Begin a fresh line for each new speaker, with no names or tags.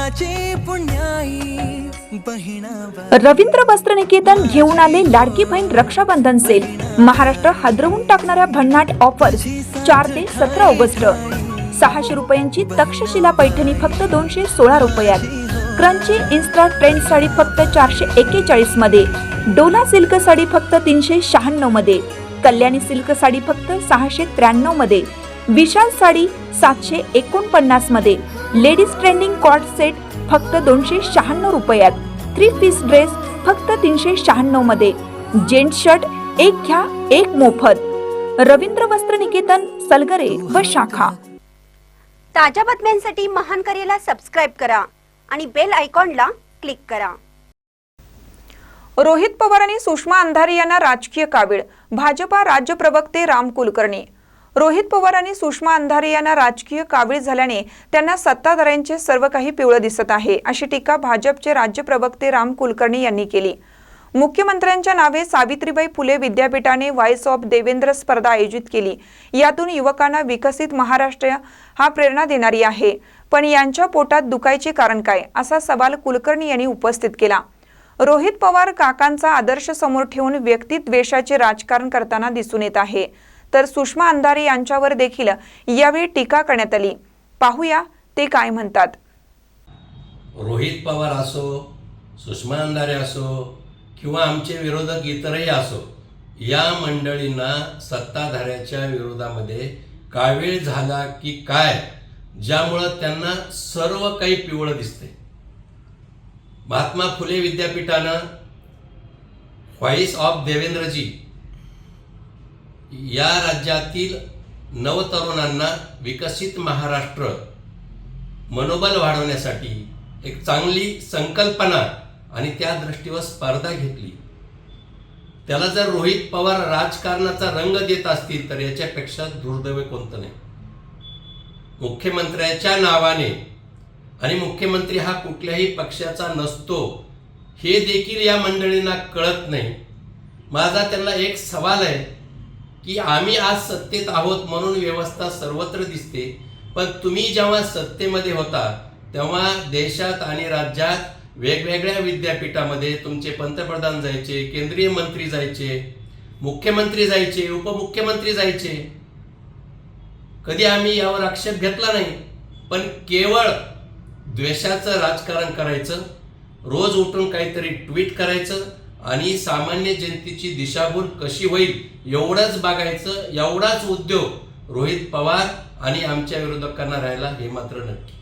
कुळाची पुण्याई बहिणा।
रवींद्र वस्त्रनिकेतन घेऊन आले लाडकी बहीण रक्षाबंधन सेल। महाराष्ट्र हादरवून टाकणाऱ्या भन्नाट ऑफर्स 4 ते 17 ऑगस्ट। 600 रुपयांची तक्षशिला पैठणी फक्त 216 रुपयात। क्रंची इन्स्टा ट्रेंड साडी फक्त 441 मध्ये। डोला सिल्क साडी फक्त 396 मध्ये। कल्याणी सिल्क साडी फक्त 693 मध्ये। विशाल साडी 749 मध्ये। लेडीज ट्रेंडिंग कॉर्ड सेट फक्त 296 रुपयात। 3 पीस ड्रेस फक्त 396 मध्ये। जेंट्स शर्ट एक घ्या एक मोफत। रवींद्र वस्त्रनिकेतन, सलगरे व शाखा।
ताज्या बातम्यांसाठी महान करेला सबस्क्राइब करा आणि बेल आयकॉनला क्लिक करा।
रोहित पवार आणि सुषमा अंधारे यांना राजकीय कावीळ। भाजपा राज्य प्रवक्ते राम कुलकर्णी। रोहित पवार आणि सुषमा अंधारे यांना राजकीय कावीळ झाल्याने त्यांना सत्ताधाऱ्यांचे सर्व काही पिवळं दिसत आहे, अशी टीका भाजपचे राज्य प्रवक्ते राम कुलकर्णी यांनी केली। मुख्यमंत्र्यांच्या नावे सावित्रीबाई फुले विद्यापीठाने व्हॉइस ऑफ देवेंद्र स्पर्धा आयोजित केली। यातून युवकांना विकसित महाराष्ट्र हा प्रेरणा देणारी आहे, पण यांच्या पोटात दुखायचे कारण काय, असा सवाल कुलकर्णी यांनी उपस्थित केला। रोहित पवार काकांचा आदर्श समोर ठेवून व्यक्तिद्वेषाचे राजकारण करताना दिसून येत आहे, तर सुषमा अंधारे यांच्यावर देखील यावेळी टीका करण्यात आली। पाहूया ते काय म्हणतात।
रोहित पवार असो, सुषमा अंधारे असो किंवा आमचे विरोधक इतरही असो, या मंडळींना सत्ताधाऱ्याच्या विरोधामध्ये कावीळ झाला की काय, ज्यामुळं त्यांना सर्व काही पिवळं दिसते। महात्मा फुले विद्यापीठानं व्हॉइस ऑफ देवेंद्रजी या राज्यातील नवतरुणांना विकसित महाराष्ट्र मनोबल वाढवण्यासाठी एक चांगली संकल्पना आणि त्या दृष्टीवर स्पर्धा घेतली। त्याला जर रोहित पवार राजकारणाचा रंग देत असतील तर याच्यापेक्षा दुर्दैव कोणतं नाही। मुख्यमंत्र्याच्या नावाने, आणि मुख्यमंत्री हा कुठल्याही पक्षाचा नसतो हे देखील या मंडळींना कळत नाही। माझा त्यांना एक सवाल आहे की आम्ही आज सत्तेत आहोत म्हणून व्यवस्था सर्वत्र दिसते, पण तुम्ही जेव्हा सत्तेमध्ये होता तेव्हा देशात आणि राज्यात वेगवेगळ्या विद्यापीठामध्ये तुमचे पंतप्रधान जायचे, केंद्रीय मंत्री जायचे, मुख्यमंत्री जायचे, उपमुख्यमंत्री जायचे। कधी आम्ही यावर आक्षेप घेतला नाही, पण केवळ द्वेषाचं राजकारण करायचं, रोज उठून काहीतरी ट्विट करायचं आणि सामान्य जनतेची दिशाभूल कशी होईल एवढंच बघायचं, एवढाच उद्योग रोहित पवार आणि आमच्या विरोधकांना राहिला हे मात्र नक्की।